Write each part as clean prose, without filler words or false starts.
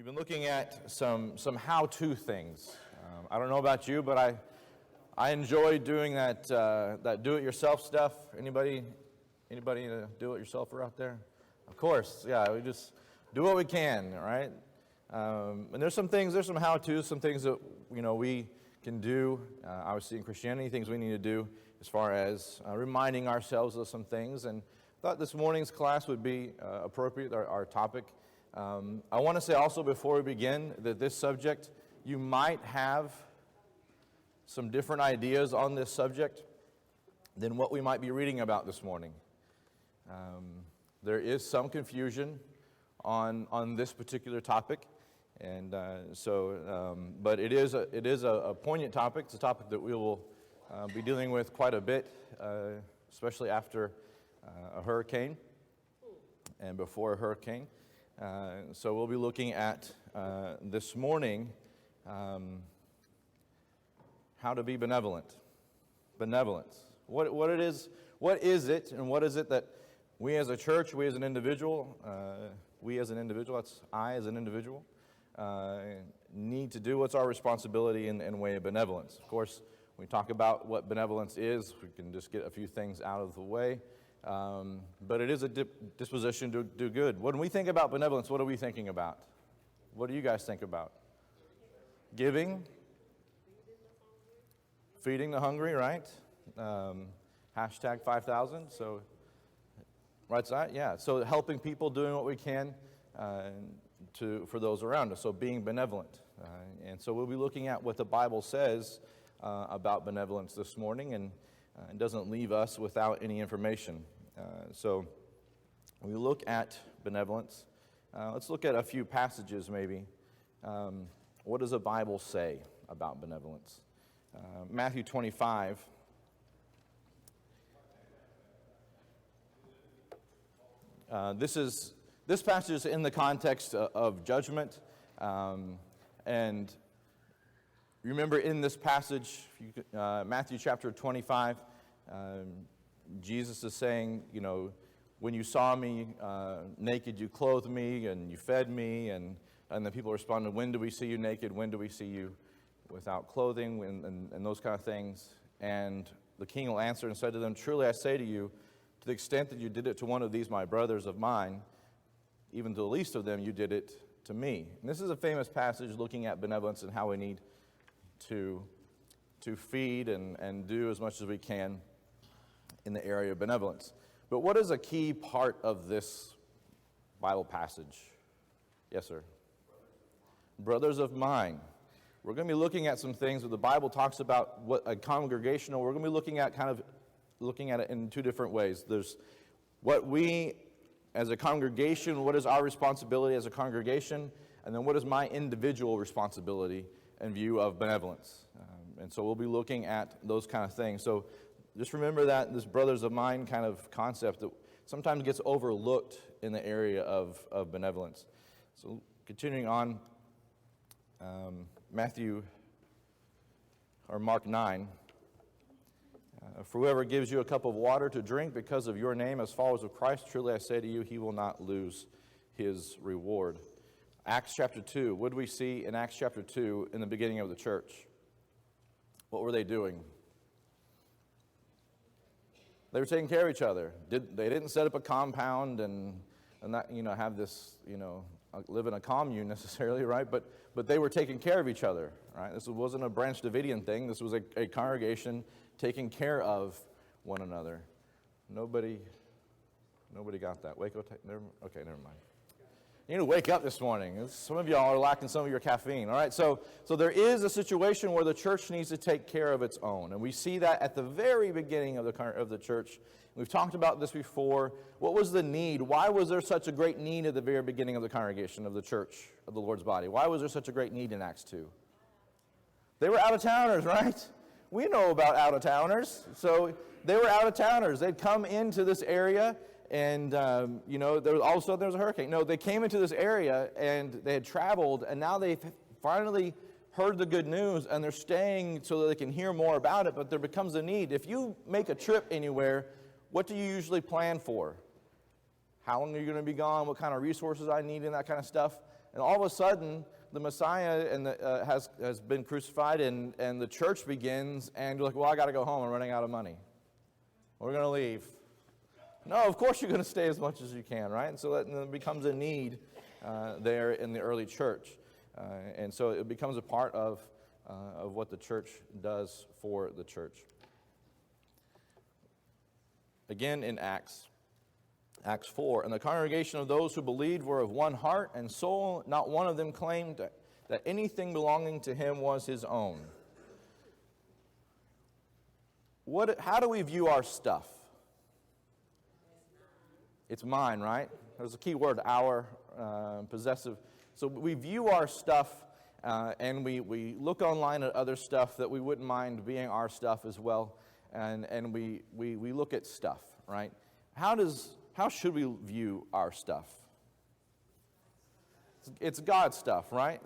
We've been looking at some how-to things. I don't know about you, but I enjoy doing that do-it-yourself stuff. Anybody a do-it-yourselfer out there? Of course, yeah. We just do what we can, right? And there's some how-tos, some things that we can do. Obviously, in Christianity, things we need to do as far as reminding ourselves of some things. And I thought this morning's class would be appropriate. Our topic. I want to say also before we begin that this subject, you might have some different ideas on this subject than what we might be reading about this morning. There is some confusion on this particular topic, and but it is a poignant topic. It's a topic that we will be dealing with quite a bit, especially after a hurricane and before a hurricane. So we'll be looking at this morning how to be benevolent. Benevolence. What is it, and what is it that we as a church, we as an individual, that's I as an individual, need to do? What's our responsibility in way of benevolence? Of course, when we talk about what benevolence is, we can just get a few things out of the way. But it is a disposition to do good. When we think about benevolence, what are we thinking about? What do you guys think about? Giving? Feeding the hungry, right? Hashtag 5,000. So, right side, yeah. So helping people, doing what we can for those around us. So being benevolent. And so we'll be looking at what the Bible says about benevolence this morning, and it doesn't leave us without any information. So we look at benevolence. Let's look at a few passages maybe. What does the Bible say about benevolence? Matthew 25. This passage is in the context of judgment. And remember in this passage, Matthew chapter 25, Jesus is saying, when you saw me naked, you clothed me, and you fed me, and the people responded, when do we see you naked? When do we see you without clothing? And those kind of things. And the king will answer and said to them, truly I say to you, to the extent that you did it to one of these my brothers of mine, even to the least of them, you did it to me. And this is a famous passage looking at benevolence and how we need to feed and do as much as we can in the area of benevolence. But what is a key part of this Bible passage? Yes, sir. Brothers of mine. We're going to be looking at some things that the Bible talks about, what a congregational. We're going to be looking at it in two different ways. There's what we as a congregation, what is our responsibility as a congregation, and then what is my individual responsibility in view of benevolence. And so we'll be looking at those kind of things. So just remember that this brothers of mine kind of concept that sometimes gets overlooked in the area of benevolence. So continuing on, Mark 9. For whoever gives you a cup of water to drink because of your name as followers of Christ, truly I say to you, he will not lose his reward. Acts chapter 2. What do we see in Acts chapter 2 in the beginning of the church? What were they doing? They were taking care of each other. They didn't set up a compound and not, have this, live in a commune necessarily, right? But they were taking care of each other, right? This wasn't a Branch Davidian thing. This was a congregation taking care of one another. Nobody got that. Waco, okay, never mind. You need to wake up this morning. Some of y'all are lacking some of your caffeine, all right? So there is a situation where the church needs to take care of its own, and we see that at the very beginning of the church. We've talked about this before. What was the need? Why was there such a great need at the very beginning of the congregation of the church of the Lord's body? Why was there such a great need in Acts 2? They were out-of-towners, right? We know about out-of-towners. So they were out-of-towners. They'd come into this area, and, all of a sudden there was a hurricane. No, they came into this area, and they had traveled, and now they've finally heard the good news, and they're staying so that they can hear more about it, but there becomes a need. If you make a trip anywhere, what do you usually plan for? How long are you going to be gone? What kind of resources I need and that kind of stuff? And all of a sudden, the Messiah has been crucified, and the church begins, and you're like, well, I got to go home. I'm running out of money. We're going to leave. No, of course you're going to stay as much as you can, right? And so that becomes a need there in the early church. And so it becomes a part of what the church does for the church. Again in Acts 4, and the congregation of those who believed were of one heart and soul. Not one of them claimed that anything belonging to him was his own. How do we view our stuff? It's mine, right? There's a key word, our, possessive. So we view our stuff, and we look online at other stuff that we wouldn't mind being our stuff as well, and we look at stuff, right? How should we view our stuff? It's God's stuff, right?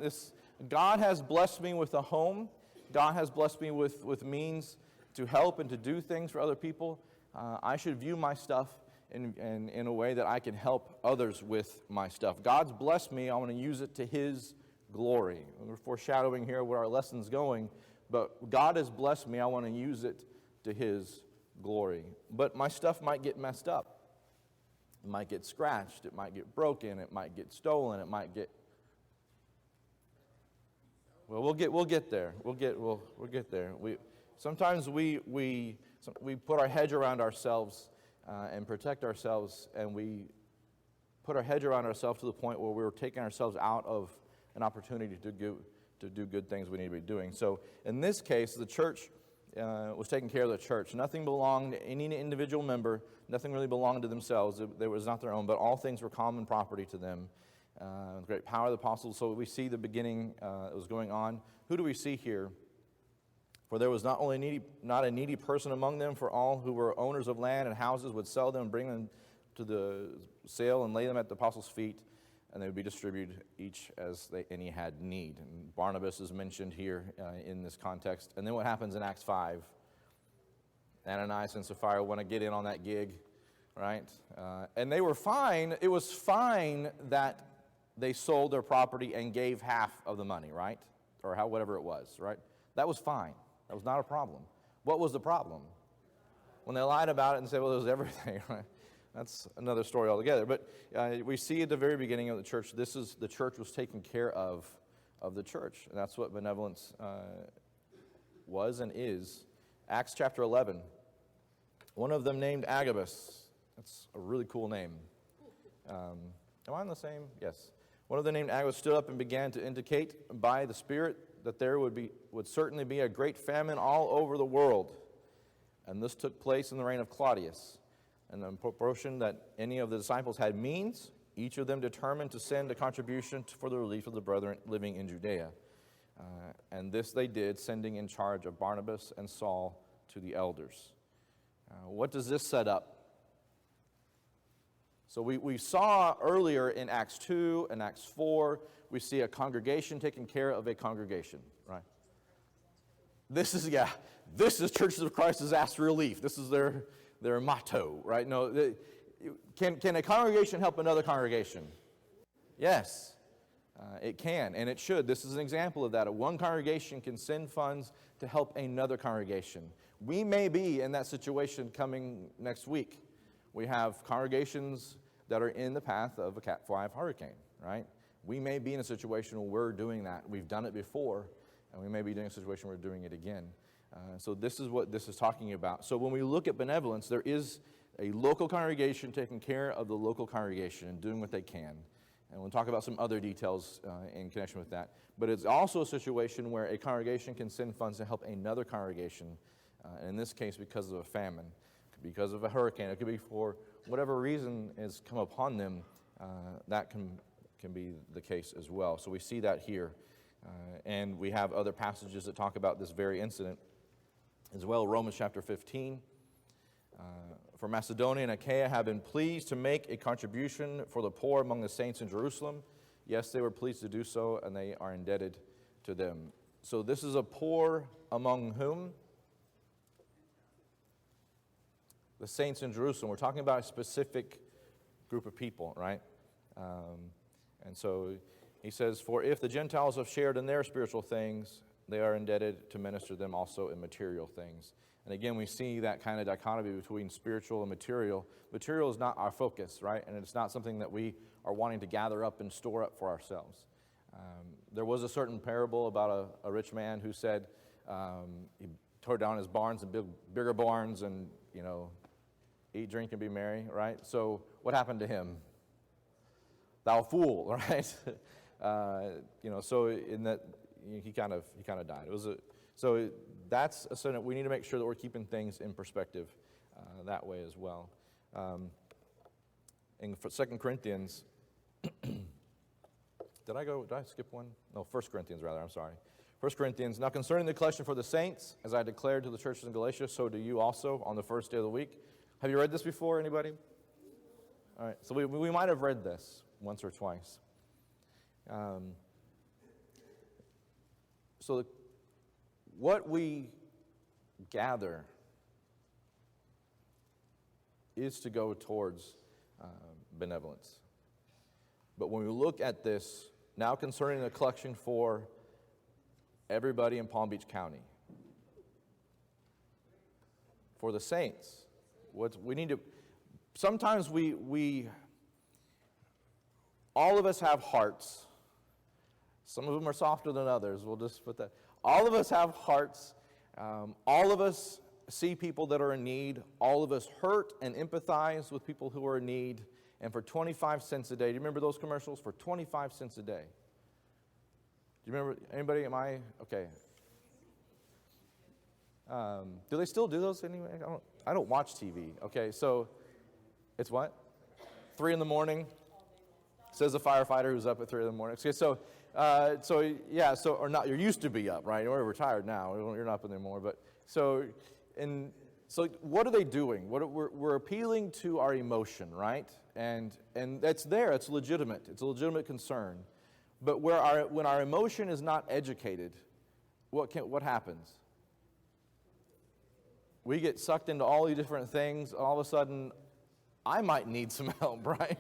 God has blessed me with a home. God has blessed me with means to help and to do things for other people. I should view my stuff in a way that I can help others with my stuff. God's blessed me. I want to use it to His glory. We're foreshadowing here where our lesson's going, but God has blessed me. I want to use it to His glory. But my stuff might get messed up. It might get scratched. It might get broken. It might get stolen. It might get... Well, we'll get there. We'll get there. Sometimes we put our hedge around ourselves and protect ourselves, and we put our hedge around ourselves to the point where we're taking ourselves out of an opportunity to do good things we need to be doing. So in this case, the church was taking care of the church. Nothing belonged to any individual member. Nothing really belonged to themselves. It was not their own, but all things were common property to them. The great power of the apostles. So we see the beginning that was going on. Who do we see here? For there was not a needy person among them, for all who were owners of land and houses would sell them and bring them to the sale and lay them at the apostles' feet, and they would be distributed each as any had need. And Barnabas is mentioned here in this context. And then what happens in Acts 5? Ananias and Sapphira want to get in on that gig, right? And they were fine. It was fine that they sold their property and gave half of the money, right? Or whatever it was, right? That was fine. That was not a problem. What was the problem? When they lied about it and said, well, it was everything, right? That's another story altogether. But we see at the very beginning of the church, the church was taking care of the church. And that's what benevolence was and is. Acts chapter 11. One of them named Agabus. That's a really cool name. Am I on the same? Yes. One of them named Agabus stood up and began to indicate by the Spirit that there would certainly be a great famine all over the world. And this took place in the reign of Claudius. And in proportion that any of the disciples had means, each of them determined to send a contribution for the relief of the brethren living in Judea. And this they did, sending in charge of Barnabas and Saul to the elders. What does this set up? So we saw earlier in Acts 2 and Acts 4, we see a congregation taking care of a congregation, right? This is Churches of Christ Disaster Relief. This is their motto, right? No, can a congregation help another congregation? Yes, it can, and it should. This is an example of that. One congregation can send funds to help another congregation. We may be in that situation coming next week. We have congregations that are in the path of a Cat 5 hurricane, right? We may be in a situation where we're doing that. We've done it before, and we may be doing a situation where we're doing it again. So this is what this is talking about. So when we look at benevolence, there is a local congregation taking care of the local congregation and doing what they can. And we'll talk about some other details in connection with that. But it's also a situation where a congregation can send funds to help another congregation, and in this case because of a famine, because of a hurricane. It could be for whatever reason has come upon them. That can be the case as well. So we see that here. And we have other passages that talk about this very incident as well. Romans chapter 15. For Macedonia and Achaia have been pleased to make a contribution for the poor among the saints in Jerusalem. Yes, they were pleased to do so, and they are indebted to them. So this is a poor among whom? The saints in Jerusalem. We're talking about a specific group of people, right? And so He says, "For if the Gentiles have shared in their spiritual things, they are indebted to minister them also in material things." And again, we see that kind of dichotomy between spiritual and material. Material is not our focus, right? And it's not something that we are wanting to gather up and store up for ourselves. There was a certain parable about a rich man who said he tore down his barns and built bigger barns and, eat, drink, and be merry, right? So what happened to him? Thou fool, right? So in that he kind of died. That's a certain. We need to make sure that we're keeping things in perspective that way as well. In 2 Corinthians, did I skip one? No, 1 Corinthians rather. I'm sorry. 1 Corinthians. Now concerning the collection for the saints, as I declared to the churches in Galatia, so do you also on the first day of the week. Have you read this before, anybody? All right. So we might have read this once or twice. What we gather is to go towards benevolence. But when we look at this, now concerning the collection for everybody in Palm Beach County, for the saints, sometimes we all of us have hearts. Some of them are softer than others. We'll just put that. All of us have hearts. All of us see people that are in need. All of us hurt and empathize with people who are in need. And for 25 cents a day, do you remember those commercials? For 25 cents a day. Do you remember, anybody? Okay. Do they still do those anyway? I don't watch TV. Okay, so it's what? 3 in the morning? Says the firefighter who's up at 3 in the morning. Okay, so or not, you used to be up, right? You're retired now. You're not up anymore. But so what are they doing? We're appealing to our emotion, right? And that's there. It's legitimate. It's a legitimate concern. But when our emotion is not educated, what happens? We get sucked into all these different things. All of a sudden, I might need some help, right?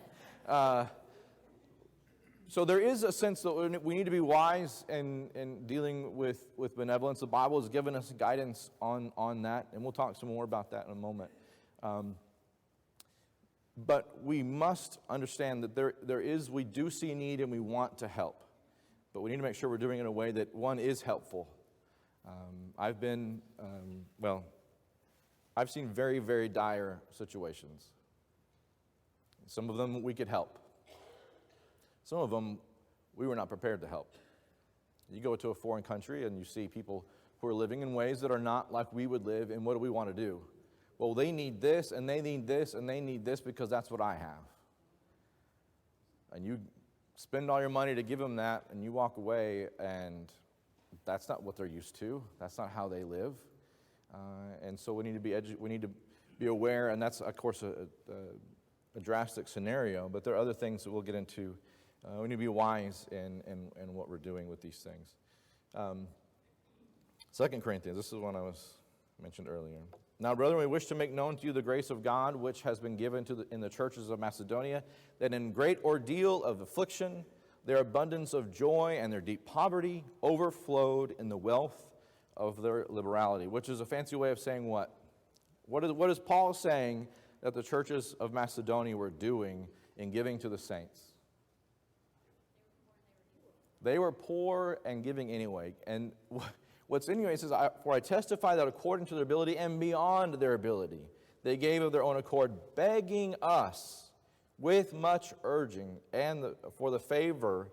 So there is a sense that we need to be wise in dealing with benevolence. The Bible has given us guidance on that, and we'll talk some more about that in a moment. But we must understand that we do see need and we want to help. But we need to make sure we're doing it in a way that, one, is helpful. I've seen very, very dire situations. Some of them we could help. Some of them we were not prepared to help. You go to a foreign country and you see people who are living in ways that are not like we would live, and what do we want to do? Well, they need this, and they need this, and they need this because that's what I have. And you spend all your money to give them that, and you walk away, and that's not what they're used to. That's not how they live. And so we need to be aware, and that's, of course, a drastic scenario, but there are other things that we'll get into. We need to be wise in what we're doing with these things. 2 Corinthians, this is one I mentioned earlier. Now, brethren, we wish to make known to you the grace of God, which has been given in the churches of Macedonia, that in great ordeal of affliction, their abundance of joy and their deep poverty overflowed in the wealth of their liberality, which is a fancy way of saying what? What is Paul saying that the churches of Macedonia were doing in giving to the saints? They were poor and giving anyway. And what's anyway, it says, for I testify that according to their ability and beyond their ability, they gave of their own accord, begging us with much urging and for the favor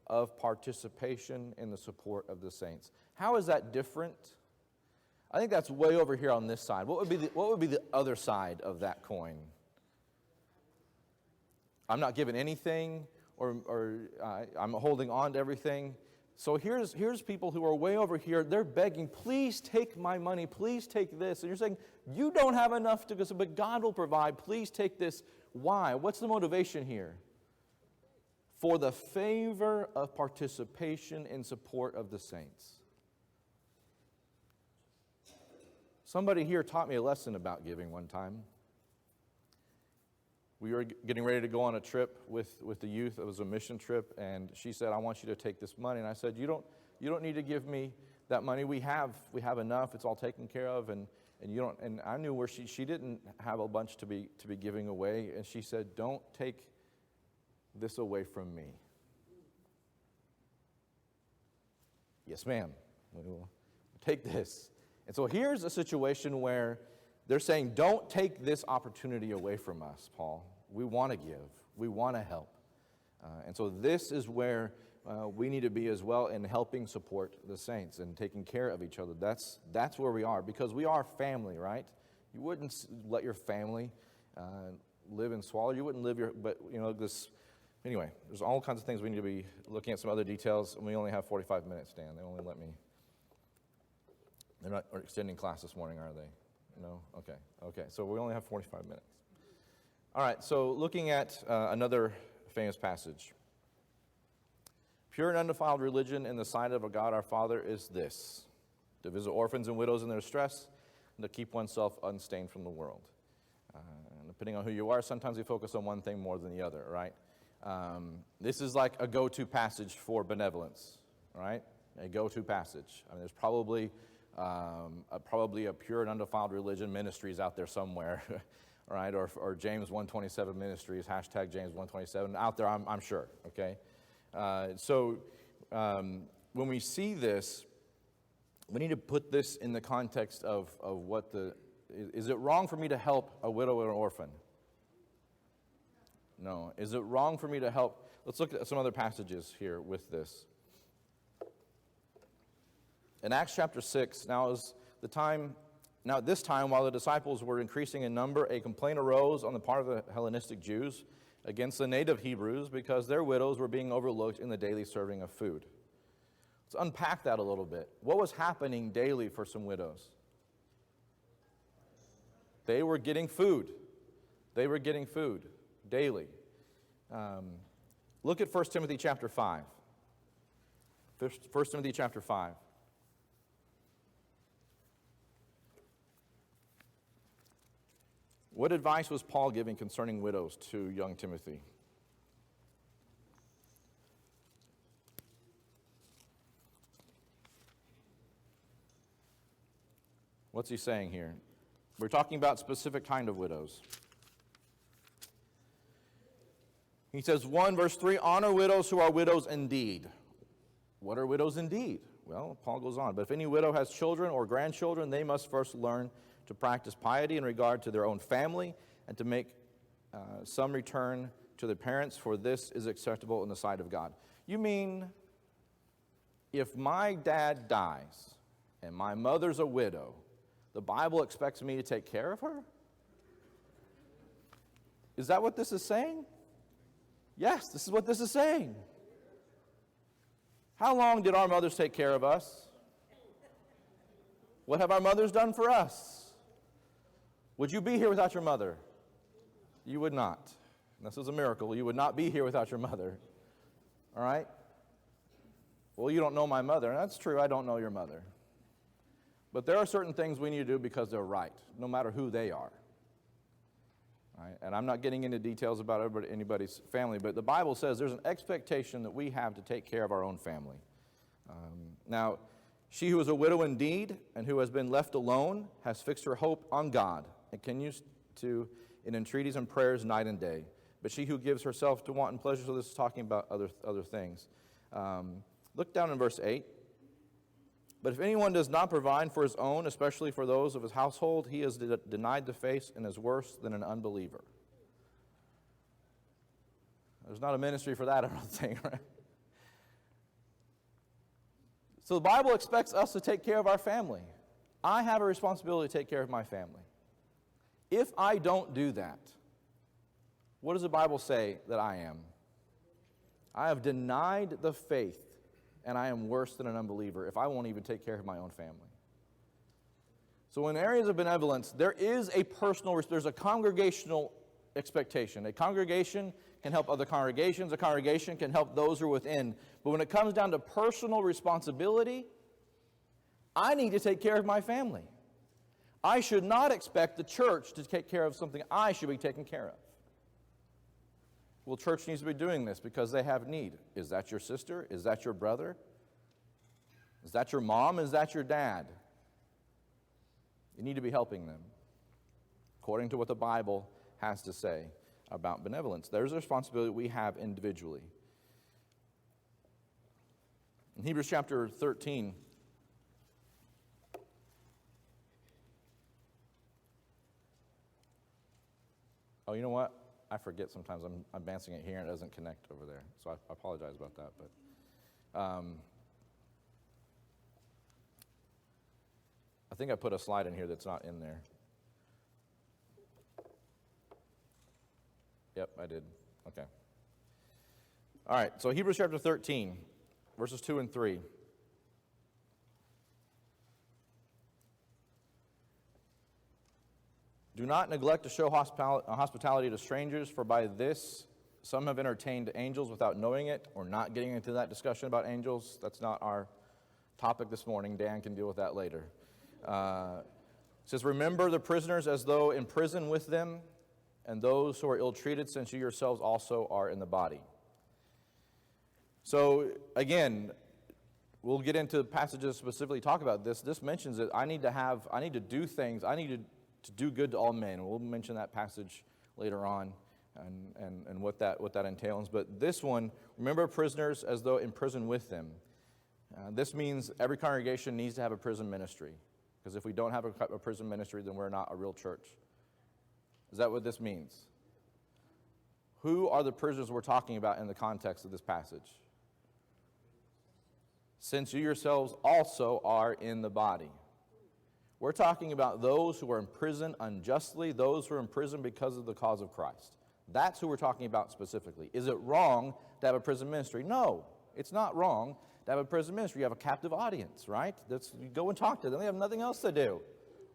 of participation in the support of the saints. How is that different? I think that's way over here on this side. What would be the other side of that coin? I'm not giving anything, or I'm holding on to everything. So here's people who are way over here. They're begging, please take my money. Please take this. And you're saying, you don't have enough to go, but God will provide. Please take this. Why? What's the motivation here? For the favor of participation in support of the saints. Somebody here taught me a lesson about giving one time. we were getting ready to go on a trip with the youth. It was a mission trip, and she said, I want you to take this money. And I said, you don't need to give me that money. We have enough. It's all taken care of, and you don't. And I knew where she didn't have a bunch to be giving away, and she said, don't take this away from me. Yes, ma'am. We will take this. And so here's a situation where they're saying, don't take this opportunity away from us, Paul. We want to give. We want to help. And so this is where we need to be as well in helping support the saints and taking care of each other. That's where we are, because we are family, right? You wouldn't let your family live and swallow. You wouldn't live anyway, there's all kinds of things we need to be looking at, some other details, and we only have 45 minutes, Dan. They only let me. They're not extending class this morning, are they? No? Okay. So we only have 45 minutes. All right, so looking at another famous passage. Pure and undefiled religion in the sight of a God our Father is this: to visit orphans and widows in their distress, and to keep oneself unstained from the world. And depending on who you are, sometimes we focus on one thing more than the other, right? This is like a go-to passage for benevolence, right? A go-to passage. I mean, there's probably a pure and undefiled religion ministries out there somewhere, right? Or James 127 ministries, hashtag James 127 out there, I'm sure, okay? So when we see this, we need to put this in the context of what is it wrong for me to help a widow or an orphan? No. Is it wrong for me to help? Let's look at some other passages here with this. In Acts chapter 6, now at this time, while the disciples were increasing in number, a complaint arose on the part of the Hellenistic Jews against the native Hebrews because their widows were being overlooked in the daily serving of food. Let's unpack that a little bit. What was happening daily for some widows? They were getting food. They were getting food daily. Look at 1 Timothy chapter 5. 1 Timothy chapter 5. What advice was Paul giving concerning widows to young Timothy? What's he saying here? We're talking about specific kind of widows. He says, 1 verse 3, honor widows who are widows indeed. What are widows indeed? Well, Paul goes on. But if any widow has children or grandchildren, they must first learn to practice piety in regard to their own family and to make some return to their parents, for this is acceptable in the sight of God. You mean, if my dad dies and my mother's a widow, the Bible expects me to take care of her? Is that what this is saying? Yes, this is what this is saying. How long did our mothers take care of us? What have our mothers done for us? Would you be here without your mother? You would not. This is a miracle. You would not be here without your mother. All right? Well, you don't know my mother. And that's true, I don't know your mother. But there are certain things we need to do because they're right, no matter who they are. Right? And I'm not getting into details about anybody's family, but the Bible says there's an expectation that we have to take care of our own family. Now, she who is a widow indeed and who has been left alone has fixed her hope on God and continues in entreaties and prayers night and day. But she who gives herself to wanton pleasure, so this is talking about other things. Look down in verse 8. But if anyone does not provide for his own, especially for those of his household, he is denied the faith and is worse than an unbeliever. There's not a ministry for that, I don't think, right? So the Bible expects us to take care of our family. I have a responsibility to take care of my family. If I don't do that, what does the Bible say that I am? I have denied the faith, and I am worse than an unbeliever if I won't even take care of my own family. So in areas of benevolence, there's a congregational expectation. A congregation can help other congregations. A congregation can help those who are within. But when it comes down to personal responsibility, I need to take care of my family. I should not expect the church to take care of something I should be taking care of. well, church needs to be doing this because they have need. Is that your sister? Is that your brother? Is that your mom? Is that your dad? You need to be helping them according to what the Bible has to say about benevolence. There's a responsibility we have individually. In Hebrews chapter 13, oh, you know what? I forget sometimes. I'm advancing it here and it doesn't connect over there. So I apologize about that. But I think I put a slide in here that's not in there. Yep, I did. Okay. All right, so Hebrews chapter 13, verses 2 and 3. Do not neglect to show hospitality to strangers, for by this some have entertained angels without knowing it. We're not getting into that discussion about angels. That's not our topic this morning. Dan can deal with that later. It says, remember the prisoners as though in prison with them, and those who are ill-treated, since you yourselves also are in the body. So, again, we'll get into passages specifically talk about this. This mentions that I need to do things, I need to do good to all men. We'll mention that passage later on and what that entails. But this one, remember prisoners as though in prison with them. This means every congregation needs to have a prison ministry. Because if we don't have a prison ministry, then we're not a real church. Is that what this means? Who are the prisoners we're talking about in the context of this passage? Since you yourselves also are in the body. We're talking about those who are in prison unjustly, those who are in prison because of the cause of Christ. That's who we're talking about specifically. Is it wrong to have a prison ministry? No, it's not wrong to have a prison ministry. You have a captive audience, right? You go and talk to them. They have nothing else to do,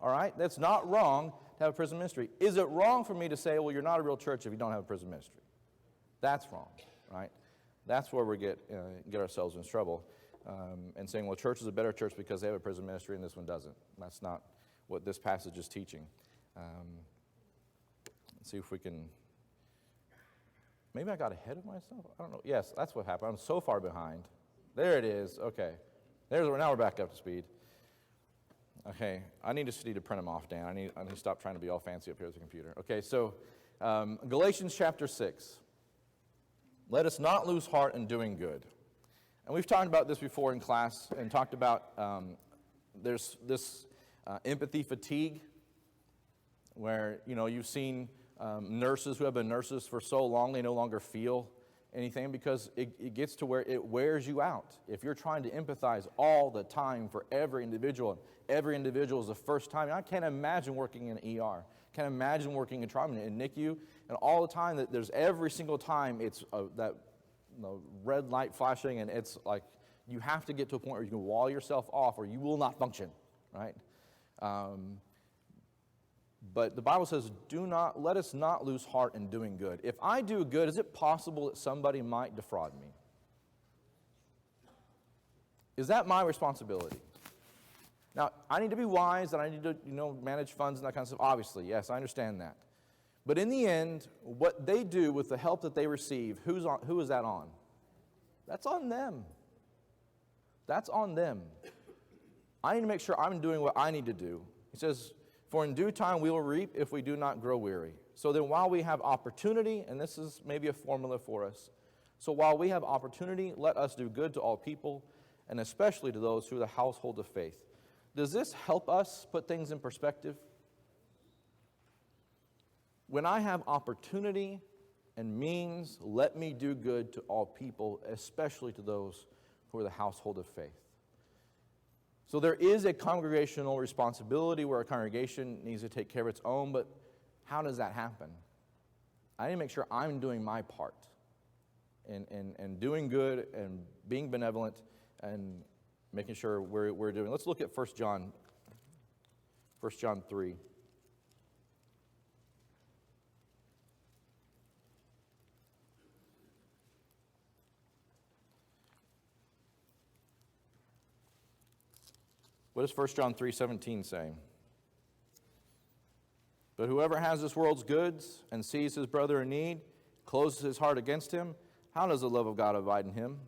all right? That's not wrong to have a prison ministry. Is it wrong for me to say, well, you're not a real church if you don't have a prison ministry? That's wrong, right? That's where we get ourselves in trouble. And saying, well, church is a better church because they have a prison ministry and this one doesn't. That's not what this passage is teaching. Let's see if we can... Maybe I got ahead of myself? I don't know. Yes, that's what happened. I'm so far behind. There it is. Okay. Now we're back up to speed. Okay. I need to print them off, Dan. I need to stop trying to be all fancy up here with the computer. Okay, so Galatians chapter 6. Let us not lose heart in doing good. And we've talked about this before in class and talked about there's this empathy fatigue where, you've seen nurses who have been nurses for so long, they no longer feel anything because it gets to where it wears you out. If you're trying to empathize all the time for every individual is the first time. I can't imagine working in an ER. Can't imagine working in trauma in NICU. And all the time, that there's every single time it's that red light flashing, and it's like you have to get to a point where you can wall yourself off or you will not function, right? But the Bible says, let us not lose heart in doing good. If I do good, is it possible that somebody might defraud me? Is that my responsibility? Now, I need to be wise and I need to, manage funds and that kind of stuff. Obviously, yes, I understand that. But in the end, what they do with the help that they receive, who is that on? That's on them. That's on them. I need to make sure I'm doing what I need to do. He says, for in due time we will reap if we do not grow weary. So then while we have opportunity, and this is maybe a formula for us, so while we have opportunity, let us do good to all people, and especially to those who are the household of faith. Does this help us put things in perspective? When I have opportunity and means, let me do good to all people, especially to those who are the household of faith. So there is a congregational responsibility where a congregation needs to take care of its own, but how does that happen? I need to make sure I'm doing my part and doing good and being benevolent and making sure we're doing. Let's look at 1 John 3. What does 1 John 3:17 say? But whoever has this world's goods and sees his brother in need closes his heart against him, how does the love of God abide in him?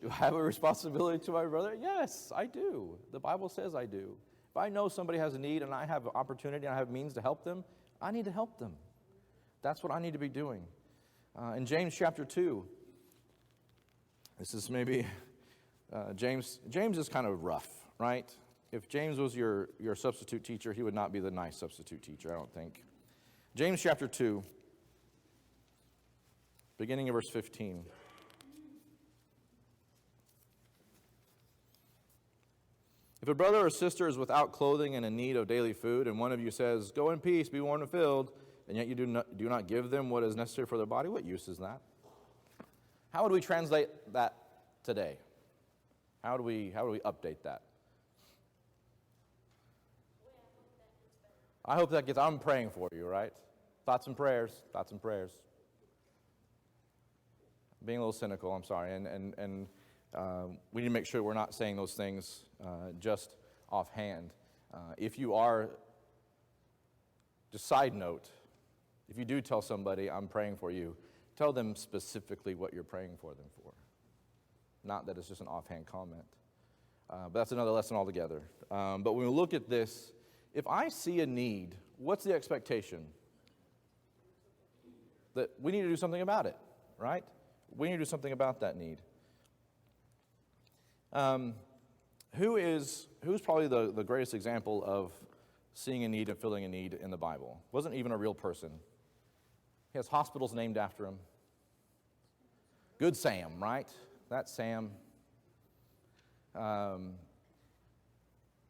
Do I have a responsibility to my brother? Yes, I do. The Bible says I do. If I know somebody has a need and I have an opportunity and I have means to help them, I need to help them. That's what I need to be doing. In James chapter 2, this is maybe, James is kind of rough, right? If James was your substitute teacher, he would not be the nice substitute teacher, I don't think. James chapter 2, beginning of verse 15. If a brother or sister is without clothing and in need of daily food, and one of you says, "Go in peace, be warmed and filled," and yet you do not give them what is necessary for their body, what use is that? How would we translate that today? How do we update that? I hope that gets, I'm praying for you, right? Thoughts and prayers. Being a little cynical, I'm sorry. And we need to make sure we're not saying those things just offhand. If you are, just side note, if you do tell somebody, "I'm praying for you," tell them specifically what you're praying for them for. Not that it's just an offhand comment. But that's another lesson altogether. But when we look at this, if I see a need, what's the expectation? That we need to do something about it, right? We need to do something about that need. Who's probably the greatest example of seeing a need and filling a need in the Bible? Wasn't even a real person. He has hospitals named after him. Good Sam, right? That's Sam.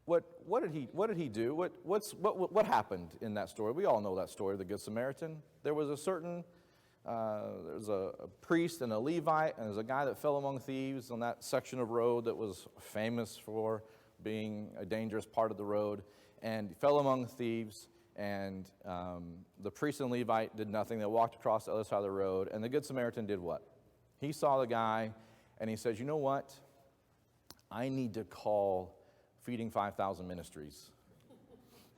What did he do? What happened in that story? We all know that story, the Good Samaritan. There was a priest and a Levite, and there's a guy that fell among thieves on that section of road that was famous for being a dangerous part of the road, and he fell among thieves, and the priest and Levite did nothing. They walked across the other side of the road, and the Good Samaritan did what? He saw the guy, and he says, "You know what? I need to call Feeding 5,000 Ministries.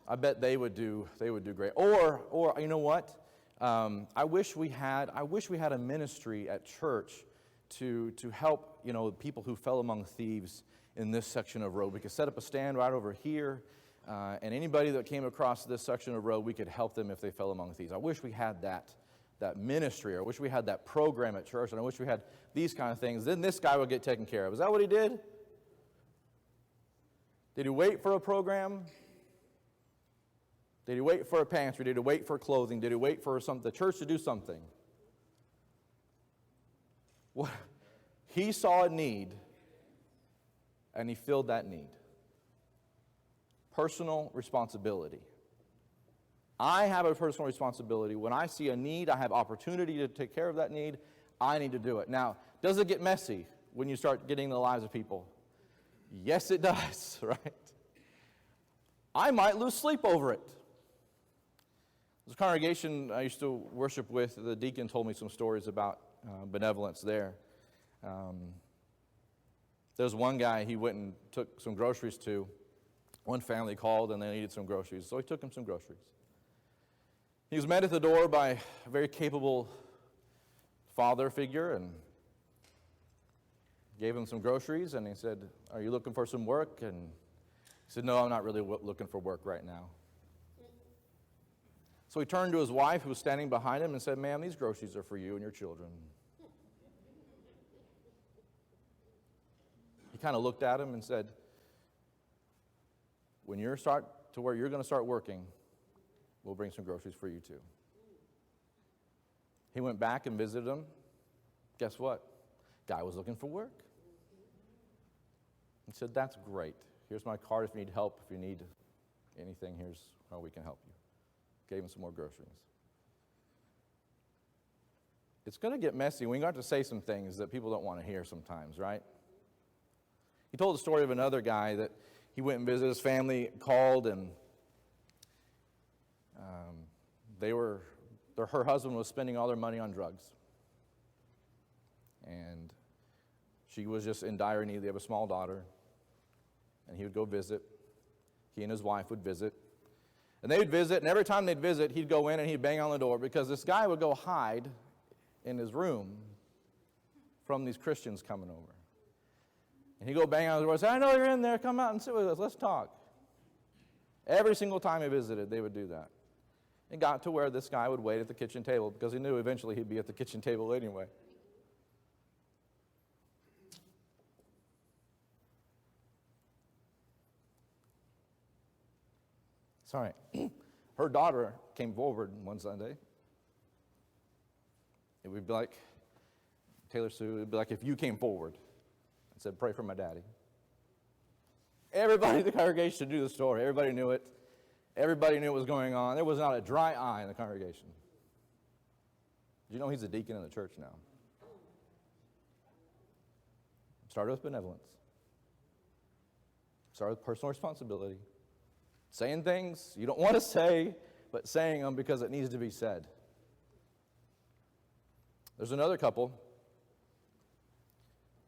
I bet they would do great. Or you know what? I wish we had a ministry at church to help people who fell among thieves in this section of road. We could set up a stand right over here, and anybody that came across this section of road, we could help them if they fell among thieves. I wish we had that ministry, or I wish we had that program at church, and I wish we had these kind of things. Then this guy would get taken care of." Is that what he did? Did he wait for a program? Did he wait for a pantry? Did he wait for clothing? Did he wait for the church to do something? What? He saw a need, and he filled that need. Personal responsibility. I have a personal responsibility. When I see a need, I have opportunity to take care of that need. I need to do it. Now, does it get messy when you start getting in the lives of people? Yes, it does, right? I might lose sleep over it. This congregation I used to worship with, the deacon told me some stories about benevolence there. There's one guy he went and took some groceries to. One family called and they needed some groceries, so he took him some groceries. He was met at the door by a very capable father figure and gave him some groceries, and he said, "Are you looking for some work?" And he said, "No, I'm not really looking for work right now." So he turned to his wife, who was standing behind him, and said, "Ma'am, these groceries are for you and your children." He kind of looked at him and said, "When you're going to start working, we'll bring some groceries for you too." He went back and visited him. Guess what? Guy was looking for work. He said, "That's great. Here's my card if you need help. If you need anything, here's how we can help you." Gave him some more groceries. It's going to get messy. We got to say some things that people don't want to hear sometimes, right? He told the story of another guy that he went and visited his family, called, and her husband was spending all their money on drugs. And she was just in dire need. They have a small daughter. And he would go visit. He and his wife would visit. And they would visit, and every time they'd visit, he'd go in and he'd bang on the door because this guy would go hide in his room from these Christians coming over. And he'd go bang on the door and say, I know you're in there, come out and sit with us, let's talk. Every single time he visited, they would do that. It got to where this guy would wait at the kitchen table because he knew eventually he'd be at the kitchen table anyway. Sorry. Her daughter came forward one Sunday. It would be like, Taylor Sue, it would be like if you came forward and said, pray for my daddy. Everybody in the congregation knew the story. Everybody knew it. Everybody knew what was going on. There was not a dry eye in the congregation. Do you know he's a deacon in the church now? Started with benevolence. Started with personal responsibility. Saying things you don't want to say, but saying them because it needs to be said. There's another couple.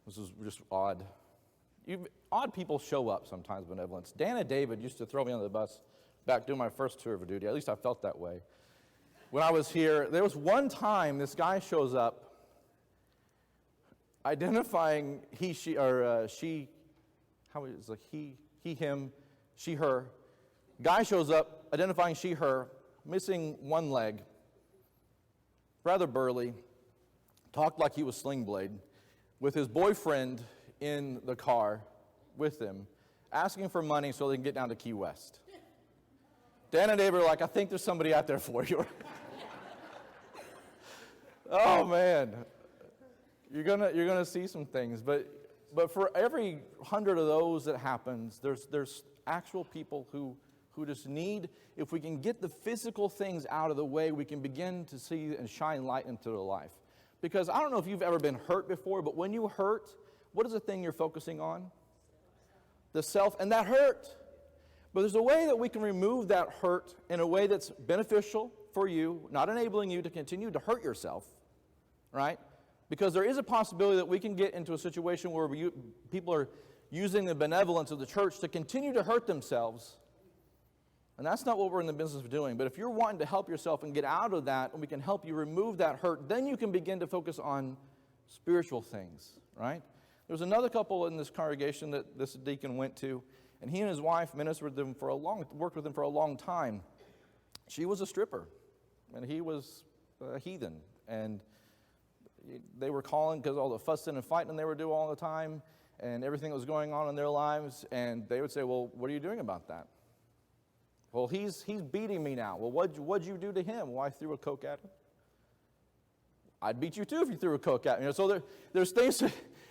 This is just odd. Odd people show up sometimes, benevolence. Dan and David used to throw me on the bus back doing my first tour of duty. At least I felt that way. When I was here, there was one time this guy shows up identifying he, she, or she, how is it, like he, him, she, her. Guy shows up identifying she, her, missing one leg, rather burly, talked like he was Sling Blade, with his boyfriend in the car with him, asking for money so they can get down to Key West. Dan and Dave are like, I think there's somebody out there for you. Oh man, you're gonna see some things, but for every 100 of those that happens, there's actual people who just need, if we can get the physical things out of the way, we can begin to see and shine light into their life. Because I don't know if you've ever been hurt before, but when you hurt, what is the thing you're focusing on? The self, and that hurt. But there's a way that we can remove that hurt in a way that's beneficial for you, not enabling you to continue to hurt yourself, right? Because there is a possibility that we can get into a situation where people are using the benevolence of the church to continue to hurt themselves. And that's not what we're in the business of doing. But if you're wanting to help yourself and get out of that, and we can help you remove that hurt, then you can begin to focus on spiritual things, right? There was another couple in this congregation that this deacon went to, and he and his wife worked with them for a long time. She was a stripper, and he was a heathen. And they were calling because all the fussing and fighting they were doing all the time, and everything that was going on in their lives, and they would say, well, what are you doing about that? Well, he's beating me now. Well, what'd you do to him? Well, I threw a Coke at him. I'd beat you too if you threw a Coke at me. So there's things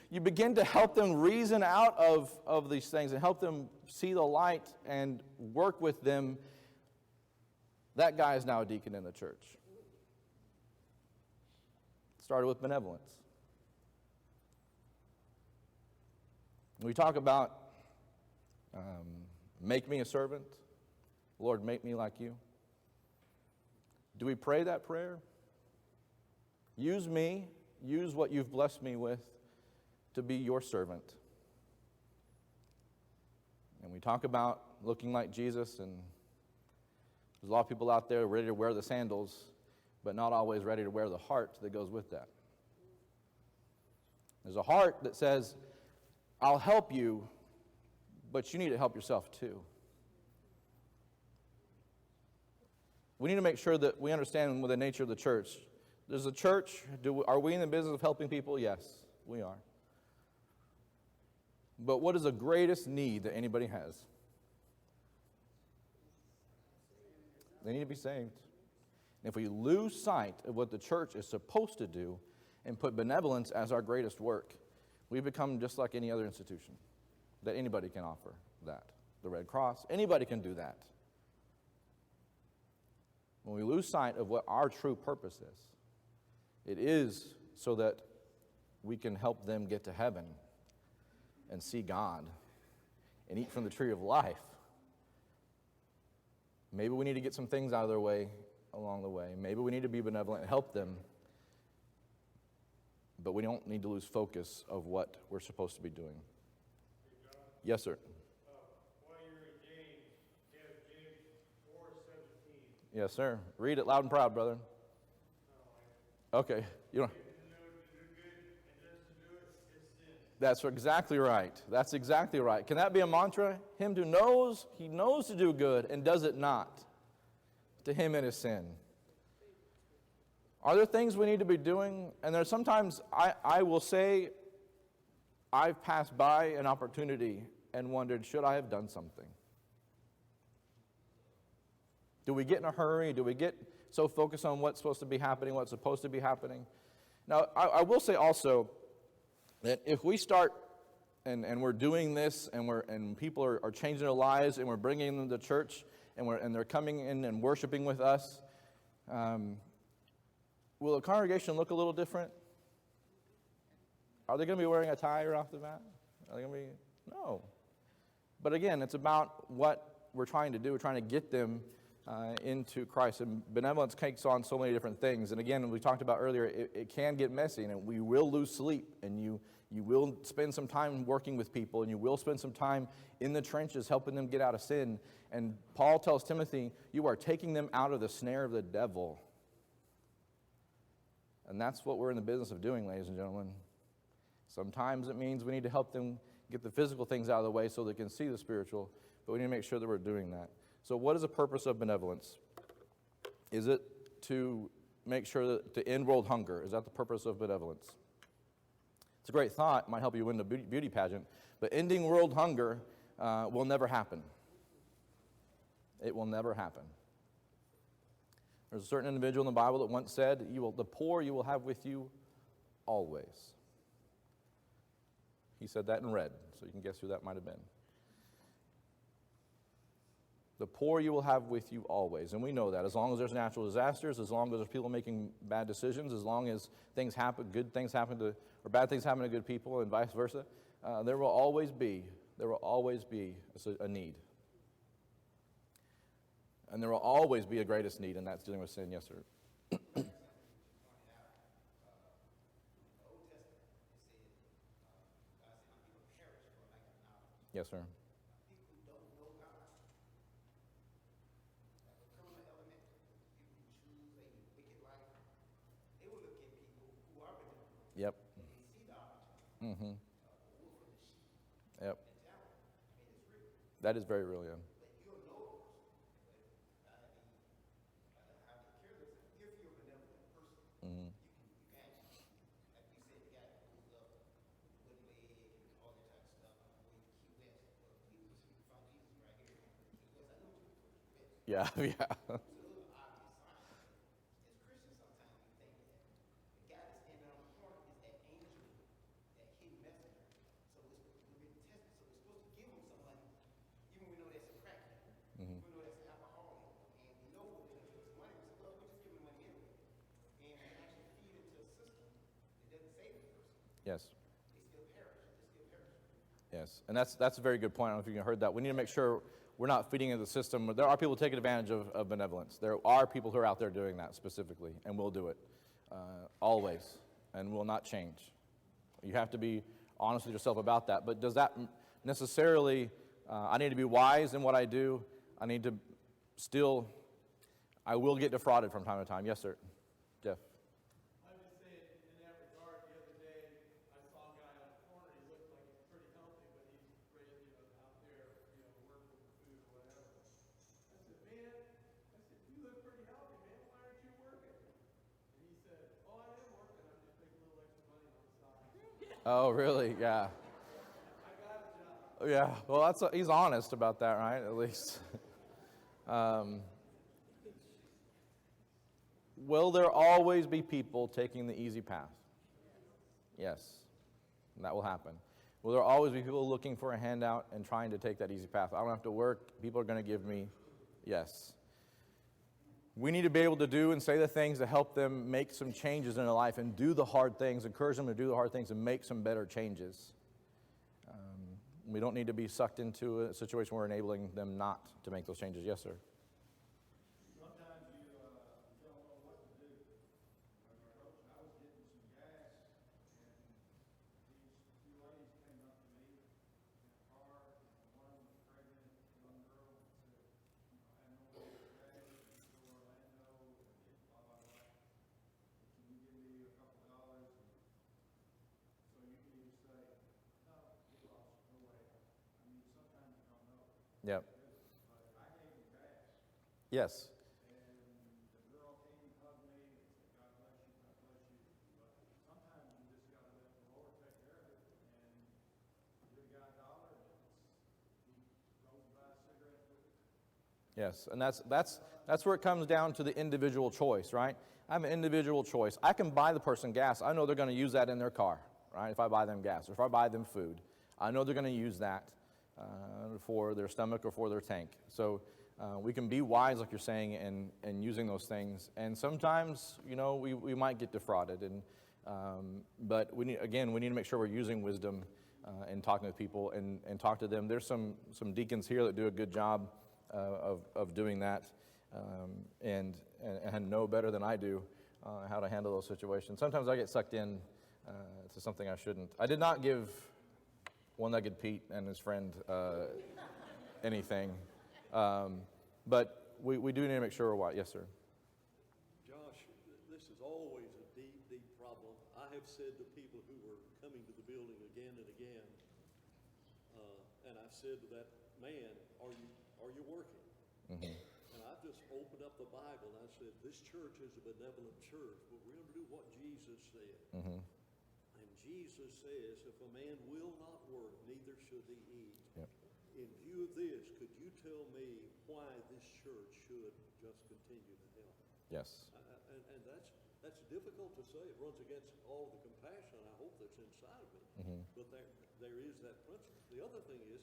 you begin to help them reason out of these things and help them see the light and work with them. That guy is now a deacon in the church. Started with benevolence. We talk about make me a servant. Lord, make me like you. Do we pray that prayer? Use me, use what you've blessed me with to be your servant. And we talk about looking like Jesus, and there's a lot of people out there ready to wear the sandals, but not always ready to wear the heart that goes with that. There's a heart that says, I'll help you, but you need to help yourself too. We need to make sure that we understand the nature of the church. There's a church. Are we in the business of helping people? Yes, we are. But what is the greatest need that anybody has? They need to be saved. And if we lose sight of what the church is supposed to do and put benevolence as our greatest work, we become just like any other institution that anybody can offer that. The Red Cross, anybody can do that. When we lose sight of what our true purpose is, it is so that we can help them get to heaven and see God and eat from the tree of life. Maybe we need to get some things out of their way along the way. Maybe we need to be benevolent and help them. But we don't need to lose focus of what we're supposed to be doing. Yes, sir. While you're in James, you have James 4:17. Yes, sir. Read it loud and proud, brother. Okay. You know. That's exactly right. That's exactly right. Can that be a mantra? Him who knows, he knows to do good and does it not. To him it is sin. Are there things we need to be doing? And there's sometimes I will say I've passed by an opportunity and wondered, should I have done something? Do we get in a hurry? Do we get so focused on what's supposed to be happening, what's supposed to be happening? Now, I will say also that if we start and we're doing this and people are changing their lives and we're bringing them to church and they're coming in and worshiping with us, will the congregation look a little different? Are they going to be wearing a tie right off the bat? Are they going to be? No. But again, it's about what we're trying to do. We're trying to get them into Christ. And benevolence takes on so many different things. And again, we talked about earlier, it can get messy, and we will lose sleep, and you will spend some time working with people, and you will spend some time in the trenches helping them get out of sin. And Paul tells Timothy, you are taking them out of the snare of the devil. And that's what we're in the business of doing, ladies and gentlemen. Sometimes it means we need to help them get the physical things out of the way so they can see the spiritual, but we need to make sure that we're doing that. So what is the purpose of benevolence? Is it to make sure that to end world hunger? Is that the purpose of benevolence? It's a great thought. It might help you win the beauty pageant, but ending world hunger will never happen. It will never happen. There's a certain individual in the Bible that once said, the poor you will have with you always. He said that in red, so you can guess who that might have been. The poor you will have with you always. And we know that. As long as there's natural disasters, as long as there's people making bad decisions, as long as things happen, good things happen to, or bad things happen to good people and vice versa, there will always be a need. And there will always be a greatest need, and that's dealing with sin. Yes, sir. Yes, sir. Yep. Mm-hmm. Yep. That is very real, yeah. Mm-hmm. Yeah, yeah. Yes. Yes, and that's a very good point. I don't know if you heard that. We need to make sure we're not feeding into the system. There are people taking advantage of benevolence. There are people who are out there doing that specifically, and we'll do it always, and will not change. You have to be honest with yourself about that. But does that necessarily, I need to be wise in what I do. I need to still, I will get defrauded from time to time. Yes, sir. Jeff. Oh, really? Yeah. Yeah. Well, he's honest about that, right? At least. Will there always be people taking the easy path? Yes. And that will happen. Will there always be people looking for a handout and trying to take that easy path? I don't have to work. People are going to give me. Yes. We need to be able to do and say the things that help them make some changes in their life and do the hard things, encourage them to do the hard things and make some better changes. We don't need to be sucked into a situation where we're enabling them not to make those changes. Yes, sir. Sometimes you don't know what to do. I was getting some gas, and these two ladies came up to me in a car, and one was pregnant, young girl, and said, I had no way to gas, and so Yep. But I gave him gas, Yes. and the girl came and hugged me and said, God bless you, God bless you. But sometimes you just gotta let the Lord take care of it, and you give a guy $1, and he goes and buys cigarettes with it. Yes, and that's where it comes down to the individual choice, right? I have an individual choice. I can buy the person gas. I know they're going to use that in their car, right? If I buy them gas or if I buy them food, I know they're going to use that for their stomach or for their tank. So we can be wise, like you're saying, in using those things. And sometimes, we might get defrauded. But we need to make sure we're using wisdom in talking with people and talk to them. There's some deacons here that do a good job of doing that and know better than I do how to handle those situations. Sometimes I get sucked in to something I shouldn't. I did not give One-Legged Pete and his friend anything, but we do need to make sure we're wise. Yes, sir. Josh, this is always a deep, deep problem. I have said to people who were coming to the building again and again, and I've said to that man, are you working? Mm-hmm. And I've just opened up the Bible and I said, this church is a benevolent church, but we're going to do what Jesus said. Mm-hmm. And Jesus says, if a man will not work, neither should he eat. Yep. In view of this, could you tell me why this church should just continue to help? Yes. And that's difficult to say. It runs against all the compassion I hope that's inside of me. Mm-hmm. But there is that principle. The other thing is,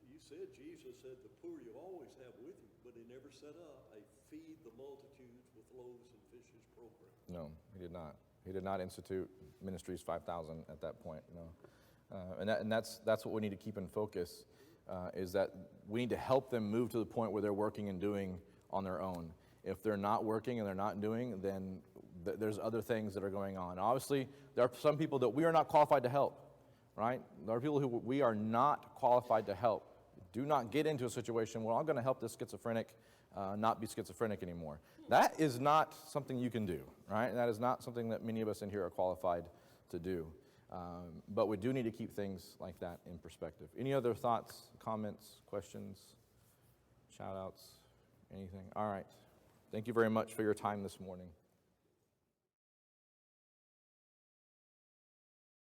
you said Jesus said the poor you always have with you, but he never set up a feed the multitudes with loaves and fishes program. No, he did not. He did not institute Ministries 5,000 at that point. No. And that's what we need to keep in focus, is that we need to help them move to the point where they're working and doing on their own. If they're not working and they're not doing, then there's other things that are going on. Obviously, there are some people that we are not qualified to help, right? There are people who we are not qualified to help. Do not get into a situation where I'm going to help this schizophrenic not be schizophrenic anymore. That is not something you can do, right? That is not something that many of us in here are qualified to do. But we do need to keep things like that in perspective. Any other thoughts, comments, questions, shout-outs, anything? All right. Thank you very much for your time this morning.